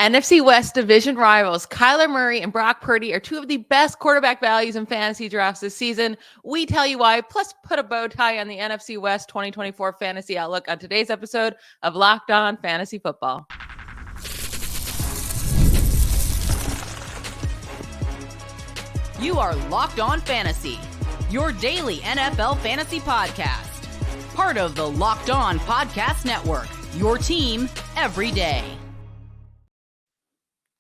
NFC West division rivals Kyler Murray and Brock Purdy are two of the best quarterback values in fantasy drafts this season. We tell you why, plus put a bow tie on the NFC West 2024 fantasy outlook on today's episode of Locked On Fantasy Football. You are Locked On Fantasy, your daily NFL fantasy podcast. Part of the Locked On Podcast Network, your team every day.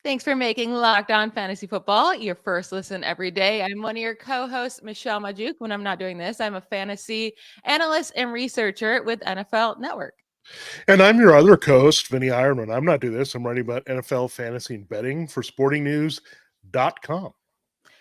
Thanks for making Locked On Fantasy Football your first listen every day. I'm one of your co-hosts, Michelle Magdziuk. When I'm not doing this, I'm a fantasy analyst and researcher with NFL Network. And I'm your other co-host, Vinnie Iyer. When I'm not doing this, I'm writing about NFL fantasy and betting for sportingnews.com.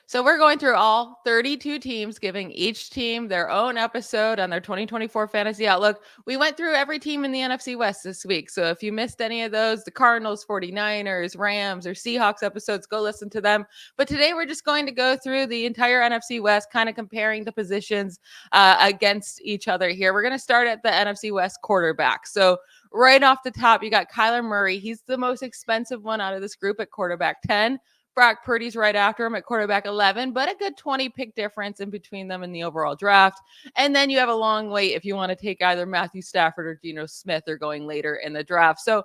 So we're going through all 32 teams, giving each team their own episode on their 2024 fantasy outlook. We went through every team in the NFC West this week. So if you missed any of those, the Cardinals, 49ers, Rams, or Seahawks episodes, go listen to them. But today we're just going to go through the entire NFC West, kind of comparing the positions against each other here. We're going to start at the NFC West quarterback. So right off the top, you got Kyler Murray. He's the most expensive one out of this group at quarterback 10. Brock Purdy's right after him at quarterback 11, but a good 20 pick difference in between them in the overall draft. And then you have a long wait if you want to take either Matthew Stafford or Geno Smith or going later in the draft. So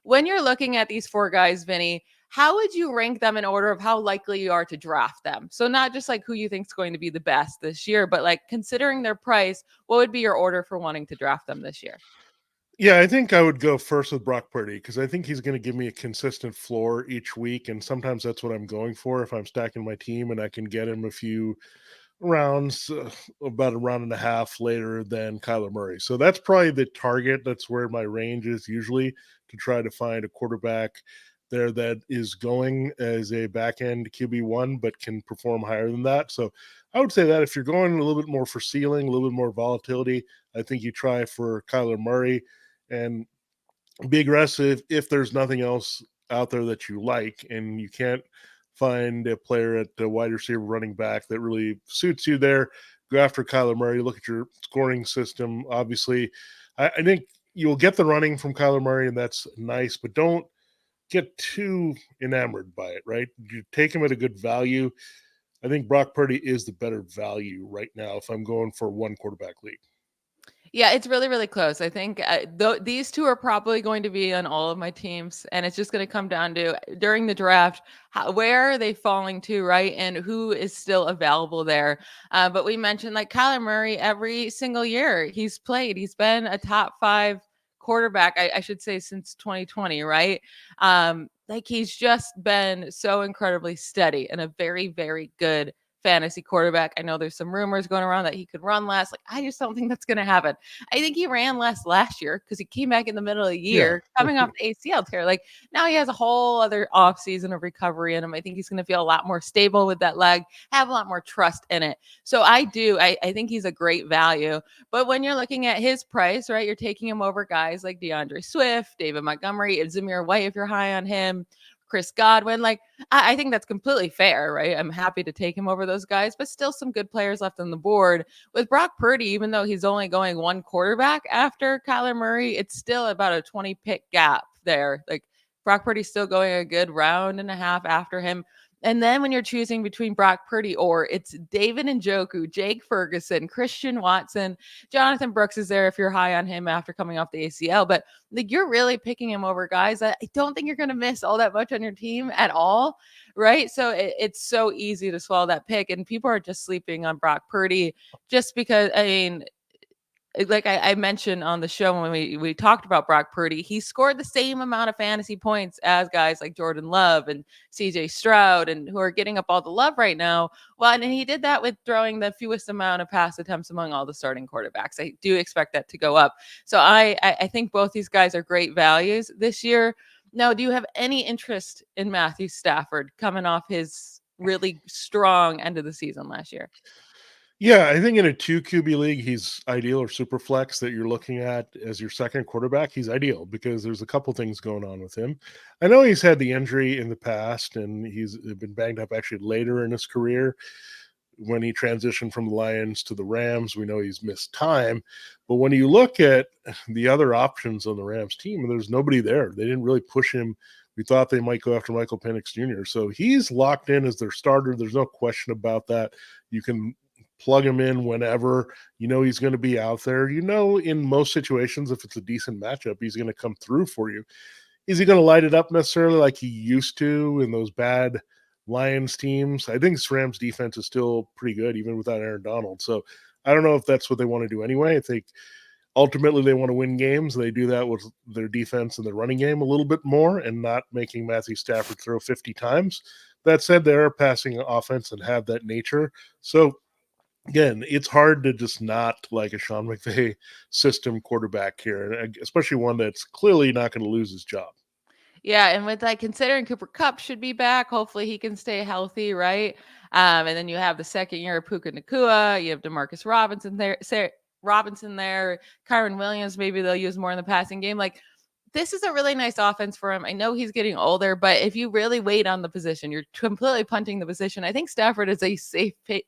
when you're looking at these four guys, Vinny, how would you rank them in order of how likely you are to draft them? So not just like who you think is going to be the best this year, but like considering their price, what would be your order for wanting to draft them this year? Yeah, I think I would go first with Brock Purdy because I think he's going to give me a consistent floor each week. And sometimes that's what I'm going for if I'm stacking my team and I can get him a few rounds, about a round and a half later than Kyler Murray. So that's probably the target. That's where my range is usually, to try to find a quarterback there that is going as a back-end QB1 but can perform higher than that. So I would say that if you're going a little bit more for ceiling, a little bit more volatility, I think you try for Kyler Murray and be aggressive if there's nothing else out there that you like and you can't find a player at the wide receiver, running back that really suits you there. Go after Kyler Murray. Look at your scoring system. Obviously, I think you'll get the running from Kyler Murray, and that's nice, but don't get too enamored by it, right? You take him at a good value. I think Brock Purdy is the better value right now if I'm going for one quarterback league. Yeah, it's really, really close. I think these two are probably going to be on all of my teams, and it's just going to come down to during the draft, where are they falling to, right? And who is still available there. But we mentioned like Kyler Murray every single year he's played. He's been a top 5 quarterback, I should say, since 2020, right? Like he's just been so incredibly steady and a very, very good fantasy quarterback. I know there's some rumors going around that he could run less. Like, I just don't think that's going to happen. I think he ran less last year because he came back in the middle of the year coming off the ACL tear. Like now he has a whole other offseason of recovery in him. I think he's going to feel a lot more stable with that leg, have a lot more trust in it. So I think he's a great value. But when you're looking at his price, right, you're taking him over guys like DeAndre Swift, David Montgomery, and Zamir White if you're high on him. Chris Godwin, like I think that's completely fair, right? I'm happy to take him over those guys, but still some good players left on the board. With Brock Purdy, even though he's only going one quarterback after Kyler Murray, it's still about a 20 pick gap there. Like Brock Purdy's still going a good round and a half after him. And then when you're choosing between Brock Purdy or it's David Njoku, Jake Ferguson, Christian Watson, Jonathan Brooks is there if you're high on him after coming off the ACL. But like you're really picking him over guys that I don't think you're going to miss all that much on your team at all, right? So it's so easy to swallow that pick. And people are just sleeping on Brock Purdy just because, I mean, like I mentioned on the show when we talked about Brock Purdy, he scored the same amount of fantasy points as guys like Jordan Love and CJ Stroud and who are getting up all the love right now. Well, and he did that with throwing the fewest amount of pass attempts among all the starting quarterbacks. I do expect that to go up. So I think both these guys are great values this year. Now, do you have any interest in Matthew Stafford coming off his really strong end of the season last year? Yeah, I think in a 2 QB league, he's ideal, or super flex that you're looking at as your second quarterback. He's ideal because there's a couple things going on with him. I know he's had the injury in the past and he's been banged up actually later in his career. When he transitioned from the Lions to the Rams, we know he's missed time. But when you look at the other options on the Rams team, there's nobody there. They didn't really push him We thought they might go after Michael Penix Jr. So he's locked in as their starter. There's no question about that. You can plug him in whenever. He's going to be out there. In most situations, if it's a decent matchup, he's going to come through for you. Is he going to light it up necessarily like he used to in those bad Lions teams? I think this Rams defense is still pretty good, even without Aaron Donald. So I don't know if that's what they want to do anyway. I think ultimately they want to win games. They do that with their defense and their running game a little bit more and not making Matthew Stafford throw 50 times. That said, they're a passing offense and have that nature. So again, it's hard to just not like a Sean McVay system quarterback here, especially one that's clearly not going to lose his job. Yeah, and with considering Cooper Kupp should be back, hopefully he can stay healthy, right? And then you have the second year of Puka Nacua, you have Demarcus Robinson there, Kyren Williams, maybe they'll use more in the passing game. Like, this is a really nice offense for him. I know he's getting older, but if you really wait on the position, you're completely punting the position. I think Stafford is a safe pick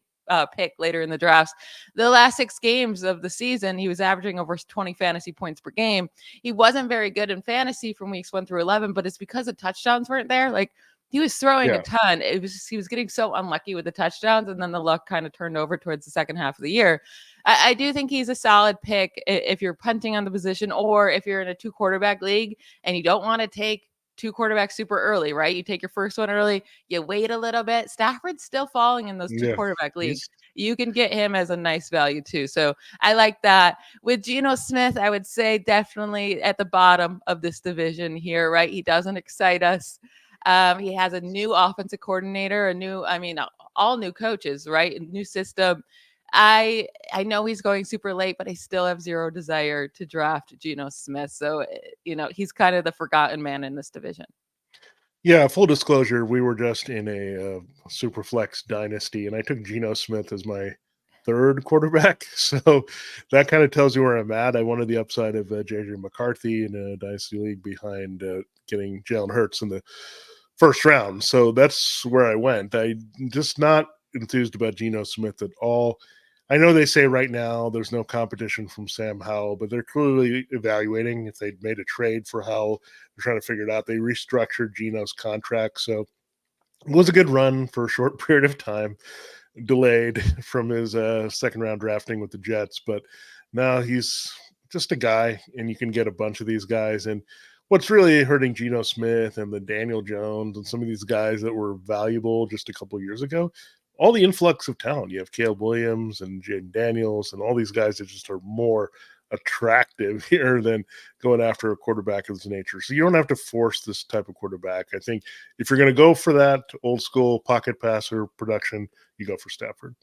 later in the drafts. The last 6 games of the season, he was averaging over 20 fantasy points per game. He wasn't very good in fantasy from weeks 1 through 11, but it's because the touchdowns weren't there. Like, he was throwing a ton. He was getting so unlucky with the touchdowns, and then the luck kind of turned over towards the second half of the year. I do think he's a solid pick if you're punting on the position, or if you're in a 2 quarterback league and you don't want to take 2 quarterbacks super early, right? You take your first one early, you wait a little bit. Stafford's still falling in those 2 quarterback leagues. You can get him as a nice value too. So I like that. With Geno Smith, I would say definitely at the bottom of this division here, right? He doesn't excite us. He has a new offensive coordinator, all new coaches, right? A new system. I know he's going super late, but I still have zero desire to draft Geno Smith. So, he's kind of the forgotten man in this division. Yeah, full disclosure, we were just in a Superflex dynasty, and I took Geno Smith as my 3rd quarterback. So that kind of tells you where I'm at. I wanted the upside of JJ McCarthy in a dynasty league behind getting Jalen Hurts in the first round. So that's where I went. I'm just not enthused about Geno Smith at all. I know they say right now there's no competition from Sam Howell, but they're clearly evaluating if they'd made a trade for Howell. They're trying to figure it out. They restructured Geno's contract. So it was a good run for a short period of time, delayed from his second round drafting with the Jets. But now he's just a guy, and you can get a bunch of these guys. And what's really hurting Geno Smith and the Daniel Jones and some of these guys that were valuable just a couple of years ago, all the influx of talent. You have Caleb Williams and Jaden Daniels and all these guys that just are more attractive here than going after a quarterback of this nature. So you don't have to force this type of quarterback. I think if you're going to go for that old school pocket passer production, you go for Stafford.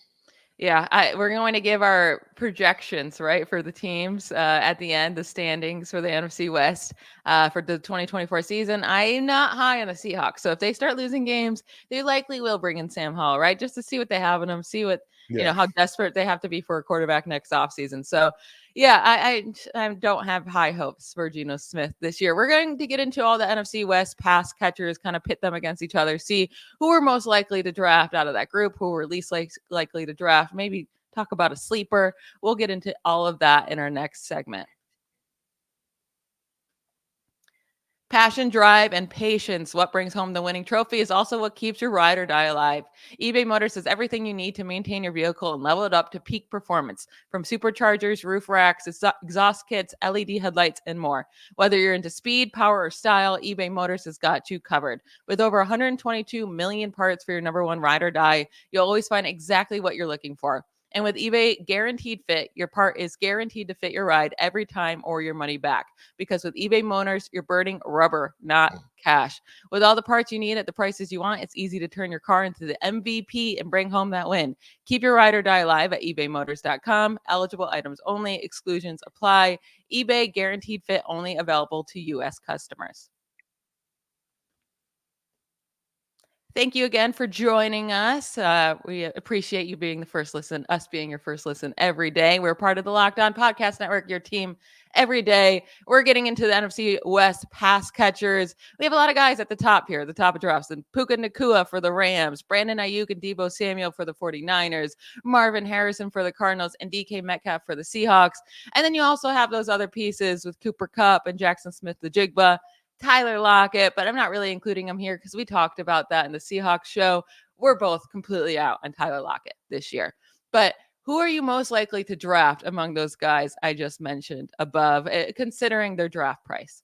Yeah, we're going to give our projections, right, for the teams at the end, the standings for the NFC West for the 2024 season. I'm not high on the Seahawks. So if they start losing games, they likely will bring in Sam Howell, right, just to see what they have in them, see what, how desperate they have to be for a quarterback next offseason. So, yeah, I don't have high hopes for Geno Smith this year. We're going to get into all the NFC West pass catchers, kind of pit them against each other, see who are most likely to draft out of that group, who are least likely to draft, maybe talk about a sleeper. We'll get into all of that in our next segment. Passion, drive, and patience. What brings home the winning trophy is also what keeps your ride or die alive. eBay Motors has everything you need to maintain your vehicle and level it up to peak performance, from superchargers, roof racks, exhaust kits, LED headlights, and more. Whether you're into speed, power, or style, eBay Motors has got you covered. With over 122 million parts for your number one ride or die, you'll always find exactly what you're looking for. And with eBay Guaranteed Fit, your part is guaranteed to fit your ride every time or your money back. Because with eBay Motors, you're burning rubber, not cash. With all the parts you need at the prices you want, it's easy to turn your car into the MVP and bring home that win. Keep your ride or die alive at ebaymotors.com. Eligible items only. Exclusions apply. eBay Guaranteed Fit only available to U.S. customers. Thank you again for joining us. We appreciate you being the first listen, us being your first listen every day. We're part of the Locked On Podcast Network, your team every day. We're getting into the NFC West pass catchers. We have a lot of guys at the top here, the top of drafts. And Puka Nacua for the Rams, Brandon Ayuk and Deebo Samuel for the 49ers, Marvin Harrison for the Cardinals, and DK Metcalf for the Seahawks. And then you also have those other pieces with Cooper Kupp and Jackson Smith, the Jigba. Tyler Lockett, but I'm not really including him here because we talked about that in the Seahawks show. We're both completely out on Tyler Lockett this year. But who are you most likely to draft among those guys I just mentioned above, considering their draft price?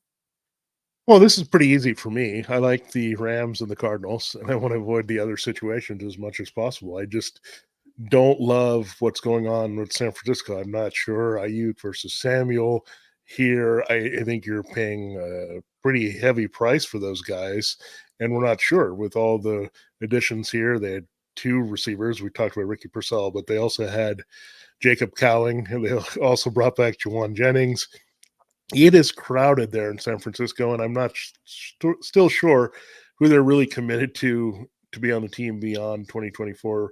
Well, this is pretty easy for me. I like the Rams and the Cardinals, and I want to avoid the other situations as much as possible. I just don't love what's going on with San Francisco. I'm not sure. Ayuk versus Samuel here. I think you're paying a pretty heavy price for those guys, and we're not sure with all the additions here. They had two receivers. We talked about Ricky Purcell, but they also had Jacob Cowing, and they also brought back Jawan Jennings. It is crowded there in San Francisco, and I'm not still sure who they're really committed to be on the team beyond 2024,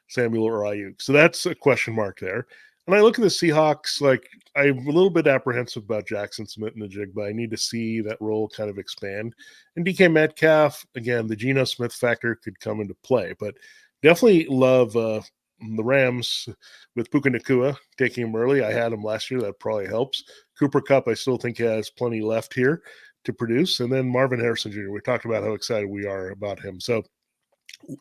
Samuel or Ayuk. So that's a question mark there. And I look at the Seahawks, like I'm a little bit apprehensive about Jackson Smith and the Jigba. I need to see that role kind of expand. And DK Metcalf, again, the Geno Smith factor could come into play, but definitely love the Rams with Puka Nacua, taking him early. I had him last year. That probably helps. Cooper Kupp, I still think has plenty left here to produce. And then Marvin Harrison Jr., we talked about how excited we are about him. So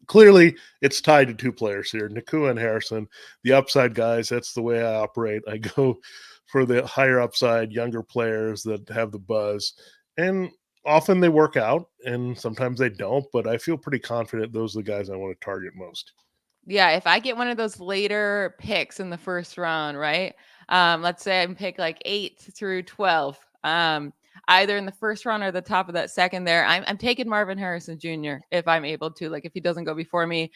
clearly it's tied to two players here, Nacua and Harrison, the upside guys. That's the way I operate. I go for the higher upside, younger players that have the buzz. And often they work out and sometimes they don't, but I feel pretty confident those are the guys I want to target most. Yeah, if I get one of those later picks in the first round, right? Let's say I pick like 8 through 12. Either in the first round or the top of that second there, I'm taking Marvin Harrison Jr. if I'm able to. Like if he doesn't go before me,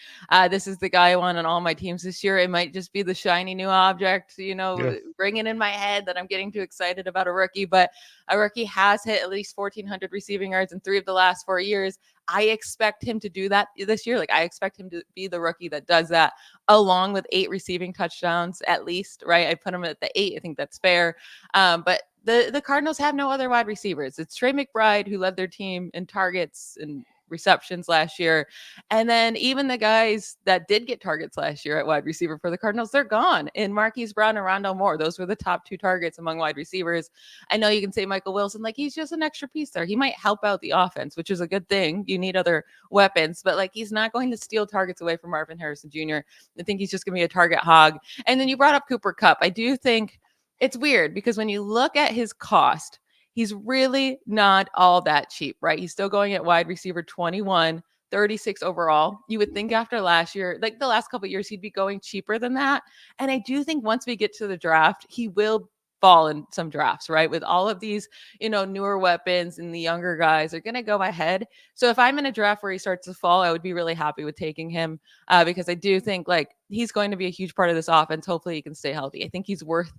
this is the guy I want on all my teams this year. It might just be the shiny new object, Yeah. ringing in my head that I'm getting too excited about a rookie. But a rookie has hit at least 1,400 receiving yards in 3 of the last 4 years. I expect him to do that this year. Like I expect him to be the rookie that does that, along with 8 receiving touchdowns at least, right? I put him at the 8. I think that's fair. But the Cardinals have no other wide receivers. It's Trey McBride who led their team in targets and receptions last year. And then even the guys that did get targets last year at wide receiver for the Cardinals, they're gone. And Marquise Brown and Rondell Moore, those were the top 2 targets among wide receivers. I know you can say Michael Wilson, like he's just an extra piece there. He might help out the offense, which is a good thing. You need other weapons, but like he's not going to steal targets away from Marvin Harrison Jr. I think he's just going to be a target hog. And then you brought up Cooper Kupp. I do think it's weird because when you look at his cost, he's really not all that cheap, right? He's still going at wide receiver 21, 36 overall. You would think after last year, like the last couple of years, he'd be going cheaper than that. And I do think once we get to the draft, he will fall in some drafts, right? With all of these, newer weapons and the younger guys are going to go ahead. So if I'm in a draft where he starts to fall, I would be really happy with taking him because I do think like he's going to be a huge part of this offense. Hopefully he can stay healthy. I think he's worth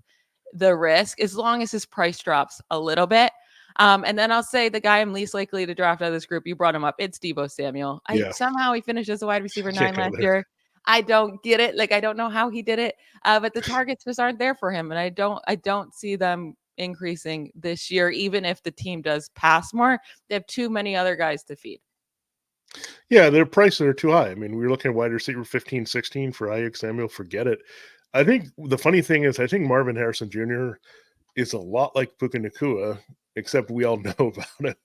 the risk as long as his price drops a little bit. And then I'll say the guy I'm least likely to draft out of this group, you brought him up. It's Deebo Samuel. Yeah. Somehow he finished as a wide receiver 9 last there. year. I don't get it. Like I don't know how he did it. But the targets just aren't there for him. And I don't see them increasing this year, even if the team does pass more. They have too many other guys to feed. Yeah, their prices are too high. I mean, we were looking at wide receiver 15, 16 for Ayuk Samuel. Forget it. I think the funny thing is, I think Marvin Harrison Jr. is a lot like Puka Nacua, except we all know about it.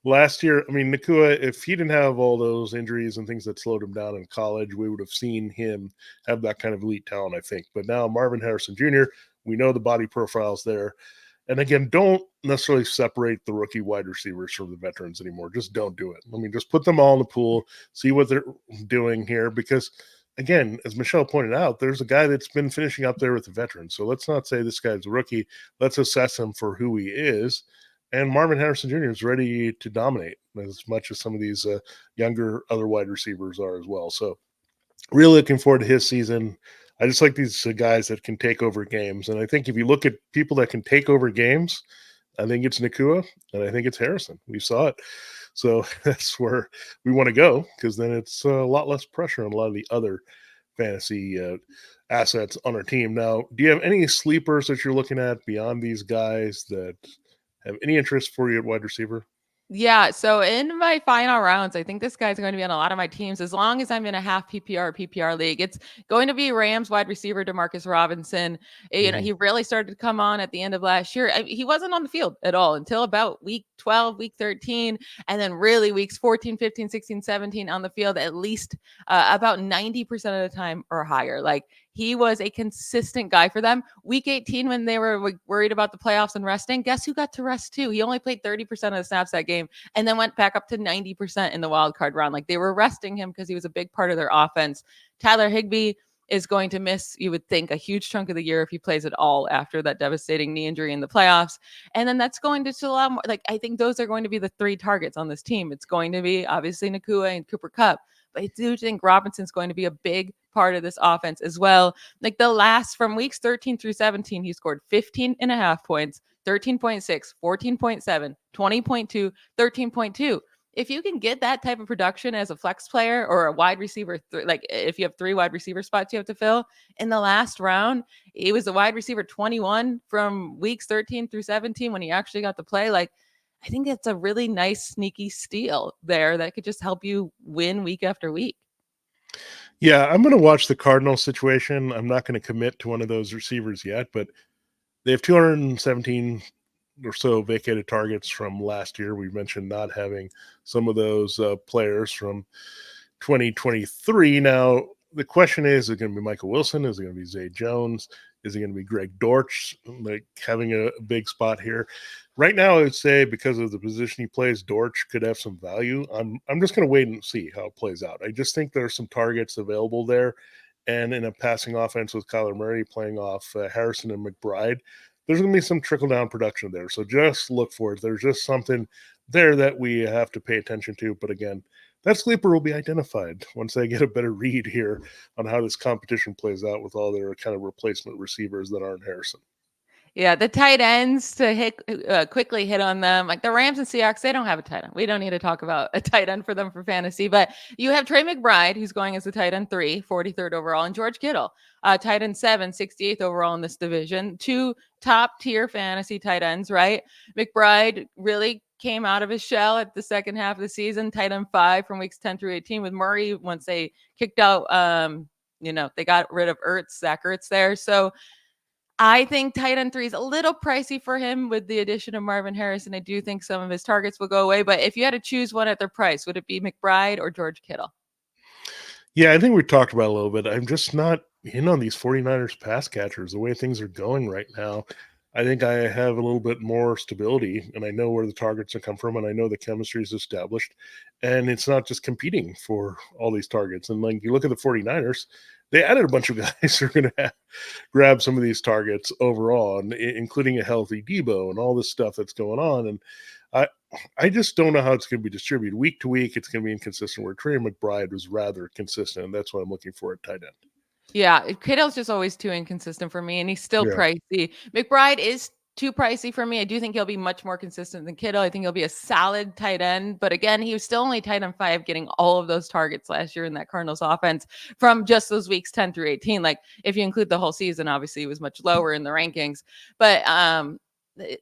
Last year, I mean, Nacua, if he didn't have all those injuries and things that slowed him down in college, we would have seen him have that kind of elite talent, I think. But now Marvin Harrison Jr., we know the body profile's there. And again, don't necessarily separate the rookie wide receivers from the veterans anymore. Just don't do it. I mean, just put them all in the pool, see what they're doing here, because again, as Michelle pointed out, there's a guy that's been finishing up there with the veterans. So let's not say this guy's a rookie. Let's assess him for who he is. And Marvin Harrison Jr. is ready to dominate as much as some of these younger other wide receivers are as well. So really looking forward to his season. I just like these guys that can take over games. And I think if you look at people that can take over games, I think it's Nacua and I think it's Harrison. We saw it. So that's where we want to go because then it's a lot less pressure on a lot of the other fantasy assets on our team. Now, do you have any sleepers that you're looking at beyond these guys that have any interest for you at wide receiver? Yeah, so in my final rounds, I think this guy's going to be on a lot of my teams as long as I'm in a half PPR league. It's going to be Rams wide receiver Demarcus Robinson. Mhm. He really started to come on at the end of last year. He wasn't on the field at all until about week 12, week 13, and then really weeks 14, 15, 16, 17 on the field at least about 90% of the time or higher. Like he was a consistent guy for them. Week 18, when they were worried about the playoffs and resting, guess who got to rest too? He only played 30% of the snaps that game and then went back up to 90% in the wild card round. Like they were resting him because he was a big part of their offense. Tyler Higbee is going to miss, you would think, a huge chunk of the year if he plays at all after that devastating knee injury in the playoffs. And then that's going to still allow more. Like, I think those are going to be the three targets on this team. It's going to be obviously Nacua and Cooper Kupp, but I do think Robinson's going to be a big part of this offense as well. Like the last from weeks 13 through 17, he scored 15.5 points, 13.6, 14.7, 20.2, 13.2. If you can get that type of production as a flex player or a wide receiver, like if you have 3 wide receiver spots you have to fill in the last round, he was a wide receiver 21 from weeks 13 through 17 when he actually got to play. Like, I think it's a really nice, sneaky steal there that could just help you win week after week. Yeah, I'm going to watch the Cardinals situation. I'm not going to commit to one of those receivers yet, but they have 217 or so vacated targets from last year. We mentioned not having some of those players from 2023. Now, the question is it going to be Michael Wilson? Is it going to be Zay Jones? Is it going to be Greg Dortch, like having a big spot here? Right now, I would say because of the position he plays, Dortch could have some value. I'm just going to wait and see how it plays out. I just think there are some targets available there. And in a passing offense with Kyler Murray playing off Harrison and McBride, there's going to be some trickle down production there. So just look for it. There's just something there that we have to pay attention to. But again, that sleeper will be identified once I get a better read here on how this competition plays out with all their kind of replacement receivers that aren't Harrison. Yeah, the tight ends to quickly hit on them. Like the Rams and Seahawks, they don't have a tight end. We don't need to talk about a tight end for them for fantasy, but you have Trey McBride, who's going as the tight end 3, 43rd overall, and George Kittle, tight end 7, 68th overall in this division. 2 top tier fantasy tight ends, right? McBride really came out of his shell at the second half of the season, tight end 5 from weeks 10 through 18 with Murray once they kicked out, they got rid of Zach Ertz there. So I think tight end 3 is a little pricey for him with the addition of Marvin Harrison. I do think some of his targets will go away, but if you had to choose one at their price, would it be McBride or George Kittle? Yeah, I think we talked about it a little bit. I'm just not in on these 49ers pass catchers, the way things are going right now. I think I have a little bit more stability, and I know where the targets are come from, and I know the chemistry is established, and it's not just competing for all these targets. And like you look at the 49ers, they added a bunch of guys who are going to grab some of these targets overall, and including a healthy Debo and all this stuff that's going on. And I just don't know how it's going to be distributed. Week to week, it's going to be inconsistent, where Trey McBride was rather consistent, and that's what I'm looking for at tight end. Yeah, Kittle's just always too inconsistent for me, and he's still pricey. McBride is too pricey for me. I do think he'll be much more consistent than Kittle. I think he'll be a solid tight end, but again, he was still only tight end 5, getting all of those targets last year in that Cardinals offense from just those weeks 10 through 18. Like if you include the whole season, obviously he was much lower in the rankings, but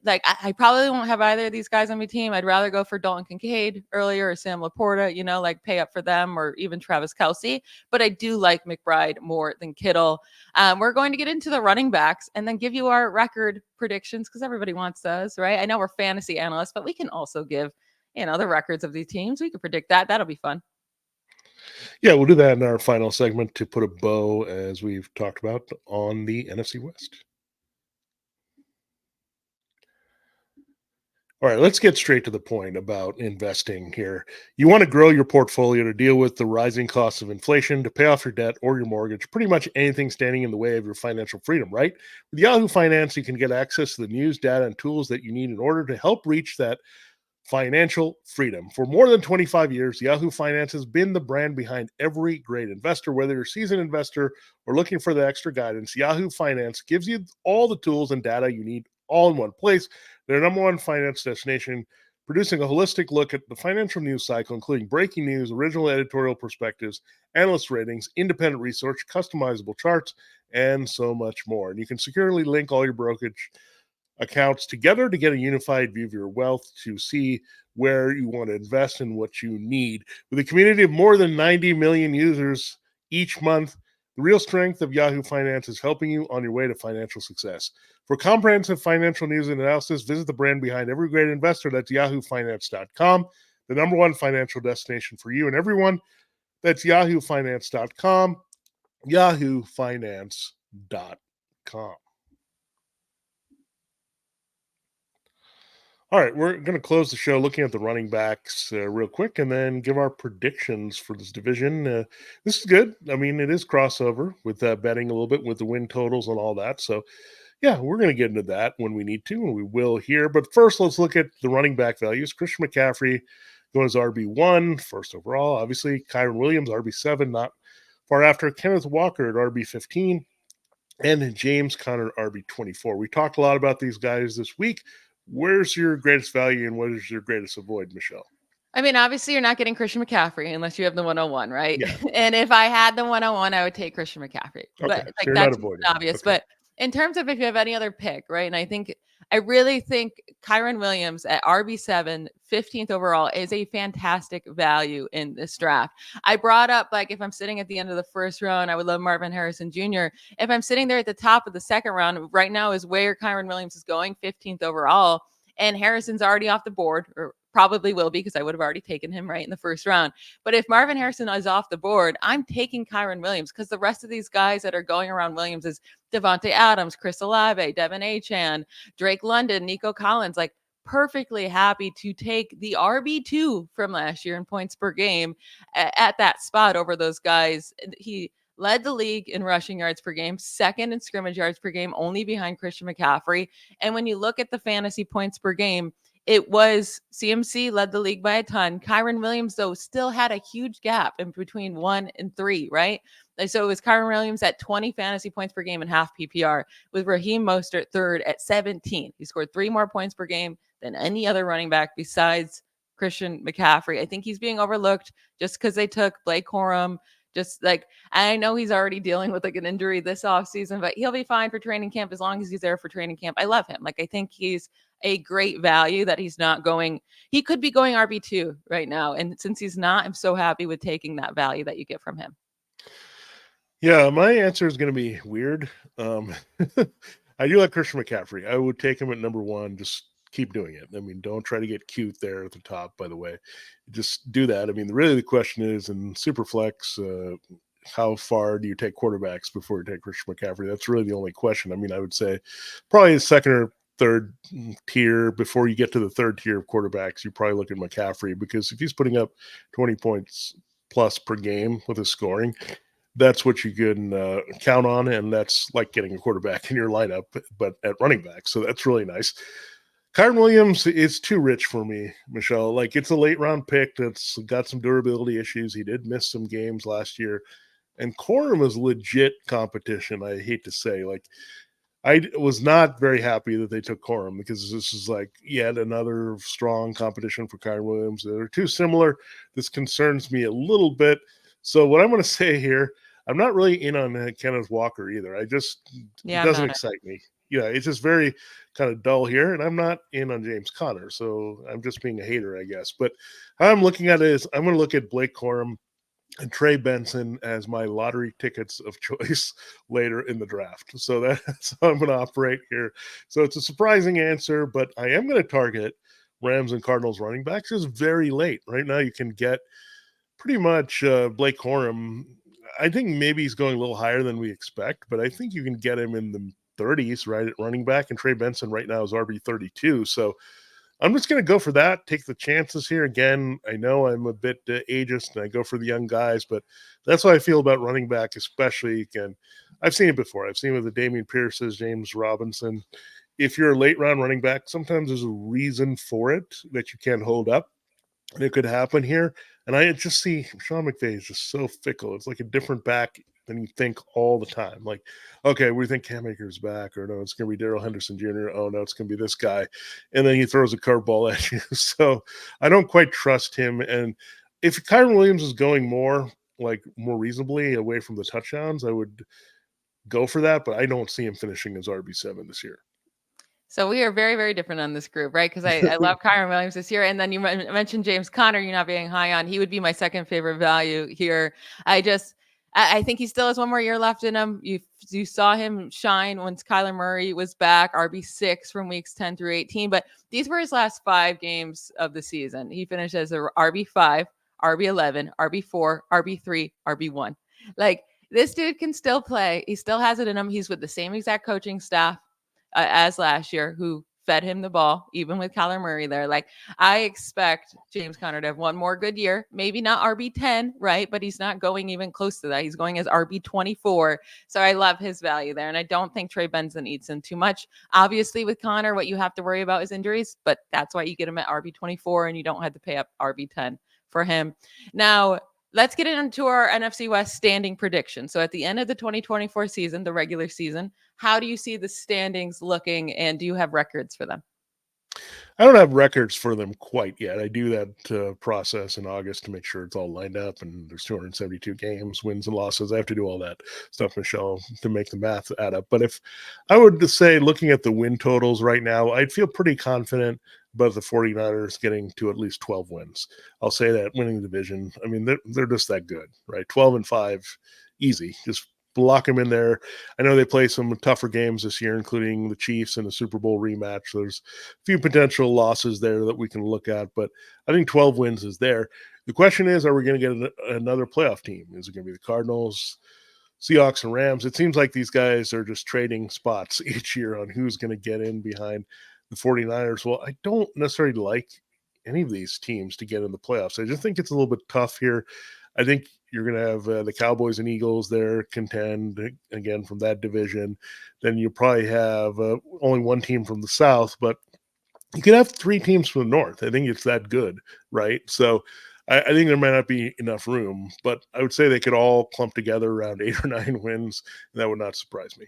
like I probably won't have either of these guys on my team. I'd rather go for Dalton Kincaid earlier or Sam Laporta, like pay up for them, or even Travis Kelce. But I do like McBride more than Kittle. We're going to get into the running backs and then give you our record predictions because everybody wants those, right? I know we're fantasy analysts, but we can also give, the records of these teams. We can predict that. That'll be fun. Yeah, we'll do that in our final segment to put a bow, as we've talked about, on the NFC West. All right, let's get straight to the point about investing here. You want to grow your portfolio to deal with the rising costs of inflation, to pay off your debt or your mortgage, pretty much anything standing in the way of your financial freedom, right? With Yahoo Finance, you can get access to the news, data, and tools that you need in order to help reach that financial freedom. For more than 25 years, Yahoo Finance has been the brand behind every great investor. Whether you're a seasoned investor or looking for the extra guidance, Yahoo Finance gives you all the tools and data you need all in one place. They're number one finance destination, producing a holistic look at the financial news cycle, including breaking news, original editorial perspectives, analyst ratings, independent research, customizable charts, and so much more. And you can securely link all your brokerage accounts together to get a unified view of your wealth, to see where you want to invest and what you need. With a community of more than 90 million users each month, the real strength of Yahoo Finance is helping you on your way to financial success. For comprehensive financial news and analysis, visit the brand behind every great investor. That's yahoofinance.com, the number one financial destination for you and everyone. That's yahoofinance.com, yahoofinance.com. All right, we're going to close the show looking at the running backs real quick and then give our predictions for this division. This is good. I mean, it is crossover with betting a little bit with the win totals and all that. So, yeah, we're going to get into that when we need to, and we will here. But first, let's look at the running back values. Christian McCaffrey going as RB1, first overall. Obviously, Kyren Williams, RB7, not far after. Kenneth Walker at RB15, and James Conner, RB24. We talked a lot about these guys this week. Where's your greatest value and what is your greatest avoid, Michelle? I mean, obviously, you're not getting Christian McCaffrey unless you have the 101, right? Yeah. And if I had the 101, I would take Christian McCaffrey. Okay, But so you're that's not avoiding. obvious. Okay. But in terms of if you have any other pick, right? And I really think Kyren Williams at RB7, 15th overall, is a fantastic value in this draft. I brought up, like, if I'm sitting at the end of the first round, I would love Marvin Harrison Jr. If I'm sitting there at the top of the second round, right now is where Kyren Williams is going, 15th overall. And Harrison's already off the board, or probably will be, because I would have already taken him right in the first round. But if Marvin Harrison is off the board, I'm taking Kyren Williams, because the rest of these guys that are going around Williams is Devontae Adams, Chris Olave, Devin Achane, Drake London, Nico Collins, like perfectly happy to take the RB2 from last year in points per game at that spot over those guys. He led the league in rushing yards per game, second in scrimmage yards per game, only behind Christian McCaffrey. And when you look at the fantasy points per game, it was CMC led the league by a ton. Kyren Williams, though, still had a huge gap in between 1 and 3, right? So it was Kyren Williams at 20 fantasy points per game and half PPR, with Raheem Mostert third at 17. He scored 3 more points per game than any other running back besides Christian McCaffrey. I think he's being overlooked just because they took Blake Corum. Just like, I know he's already dealing with like an injury this offseason, but he'll be fine for training camp as long as he's there for training camp. I love him. Like, I think he's a great value that he's not going. He could be going RB2 right now. And since he's not, I'm so happy with taking that value that you get from him. Yeah, my answer is going to be weird. I do like Christian McCaffrey. I would take him at number 1. Just keep doing it. I mean, don't try to get cute there at the top, by the way. Just do that. I mean, really the question is in Superflex, how far do you take quarterbacks before you take Christian McCaffrey? That's really the only question. I mean, I would say probably the second or third tier. Before you get to the third tier of quarterbacks, you probably look at McCaffrey, because if he's putting up 20 points plus per game with his scoring, that's what you can count on, and that's like getting a quarterback in your lineup, but at running back. So that's really nice. Kyren Williams is too rich for me, Michelle. Like, it's a late round pick that's got some durability issues. He did miss some games last year. And Corum is legit competition, I hate to say. Like, I was not very happy that they took Corum, because this is like yet another strong competition for Kyren Williams. They're too similar. This concerns me a little bit. So what I'm going to say here, I'm not really in on Kenneth Walker either. It doesn't excite me. Yeah, it's just very kind of dull here, and I'm not in on James Conner, so I'm just being a hater, I guess. But how I'm looking at it is I'm going to look at Blake Corum and Trey Benson as my lottery tickets of choice later in the draft. So that's how I'm going to operate here. So it's a surprising answer, but I am going to target Rams and Cardinals running backs. It's very late. Right now you can get pretty much Blake Corum. I think maybe he's going a little higher than we expect, but I think you can get him in the 30s, right, at running back. And Trey Benson right now is RB32. So I'm just going to go for that, take the chances here. Again, I know I'm a bit ageist and I go for the young guys, but that's how I feel about running back, especially. Again, I've seen it before. I've seen it with the Damian Pierce's, James Robinson. If you're a late round running back, sometimes there's a reason for it that you can't hold up. And it could happen here. And I just see Sean McVay is just so fickle. It's like a different back than you think all the time. Like, okay, we think Cam Akers back, or no, it's going to be Darrell Henderson Jr. Oh, no, it's going to be this guy. And then he throws a curveball at you. So I don't quite trust him. And if Kyren Williams is going more reasonably away from the touchdowns, I would go for that. But I don't see him finishing as RB7 this year. So we are very, very different on this group, right? Because I love Kyren Williams this year. And then you mentioned James Conner, you're not being high on. He would be my second favorite value here. I think he still has one more year left in him. You saw him shine once Kyler Murray was back, RB6 from weeks 10 through 18. But these were his last 5 games of the season. He finished as a RB5, RB11, RB4, RB3, RB1. Like, this dude can still play. He still has it in him. He's with the same exact coaching staff as last year, who fed him the ball, even with Kyler Murray there. Like, I expect James Conner to have one more good year, maybe not RB10, right? But he's not going even close to that. He's going as RB24. So I love his value there. And I don't think Trey Benson eats in too much. Obviously, with Conner, what you have to worry about is injuries, but that's why you get him at RB24 and you don't have to pay up RB10 for him. Now, let's get into our NFC West standing prediction. So at the end of the 2024 season, the regular season, how do you see the standings looking, and do you have records for them? I don't have records for them quite yet. I do that process in August to make sure it's all lined up and there's 272 games, wins and losses. I have to do all that stuff, Michelle, to make the math add up. But if I would to say, looking at the win totals right now, I'd feel pretty confident about the 49ers getting to at least 12 wins. I'll say that, winning the division. I mean, they're just that good, right? 12-5, easy. Just block them in there. I know they play some tougher games this year, including the Chiefs and the Super Bowl rematch. There's a few potential losses there that we can look at, but I think 12 wins is there. The question is, are we going to get another playoff team? Is it going to be the Cardinals, Seahawks, and Rams? It seems like these guys are just trading spots each year on who's going to get in behind the 49ers. Well, I don't necessarily like any of these teams to get in the playoffs. I just think it's a little bit tough here. I think you're going to have the Cowboys and Eagles there contend again from that division. Then you probably have only one team from the South, but you could have 3 teams from the North. I think it's that good, right? So I think there might not be enough room, but I would say they could all clump together around 8 or 9 wins, and that would not surprise me.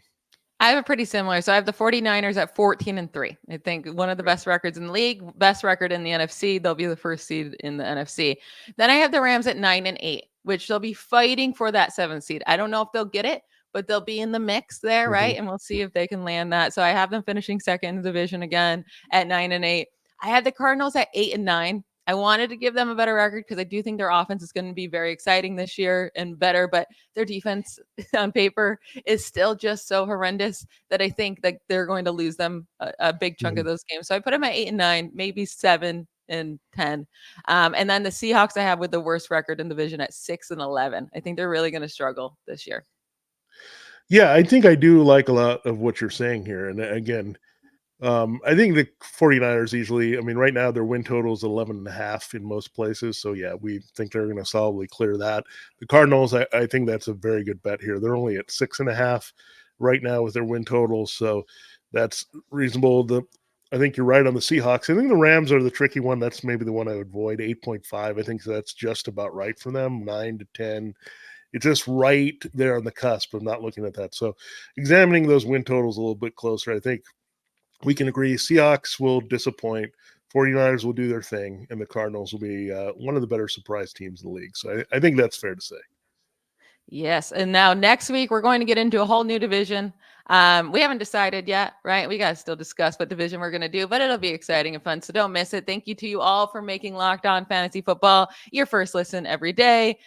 I have a pretty similar. So I have the 49ers at 14-3. I think one of the best records in the league, best record in the NFC. They'll be the first seed in the NFC. Then I have the Rams at 9-8, which they'll be fighting for that 7th seed. I don't know if they'll get it, but they'll be in the mix there, right? And we'll see if they can land that. So I have them finishing second in the division again at 9-8. I had the Cardinals at 8-9. I wanted to give them a better record because I do think their offense is going to be very exciting this year and better, but their defense on paper is still just so horrendous that I think that they're going to lose them a big chunk of those games. So I put them at 8-9, maybe 7-10. And then the Seahawks I have with the worst record in the division at 6-11. I think they're really going to struggle this year. Yeah, I think I do like a lot of what you're saying here. And again, I think the 49ers easily, I mean, right now their win total is 11.5 in most places. So yeah, we think they're going to solidly clear that. The Cardinals, I think that's a very good bet here. They're only at 6.5 right now with their win totals. So that's reasonable. I think you're right on the Seahawks. I think the Rams are the tricky one. That's maybe the one I would avoid. 8.5. I think that's just about right for them. 9-10. It's just right there on the cusp of not looking at that. So examining those win totals a little bit closer, I think we can agree Seahawks will disappoint, 49ers will do their thing, and the Cardinals will be one of the better surprise teams in the league. So I think that's fair to say. Yes. And now next week, we're going to get into a whole new division. We haven't decided yet, right? We got to still discuss what division we're going to do, but it'll be exciting and fun. So don't miss it. Thank you to you all for making Locked On Fantasy Football your first listen every day.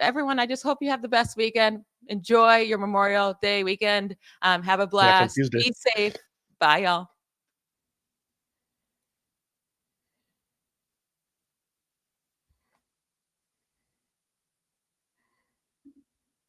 Everyone, I just hope you have the best weekend. Enjoy your Memorial Day weekend. Have a blast. Be safe. Bye, y'all.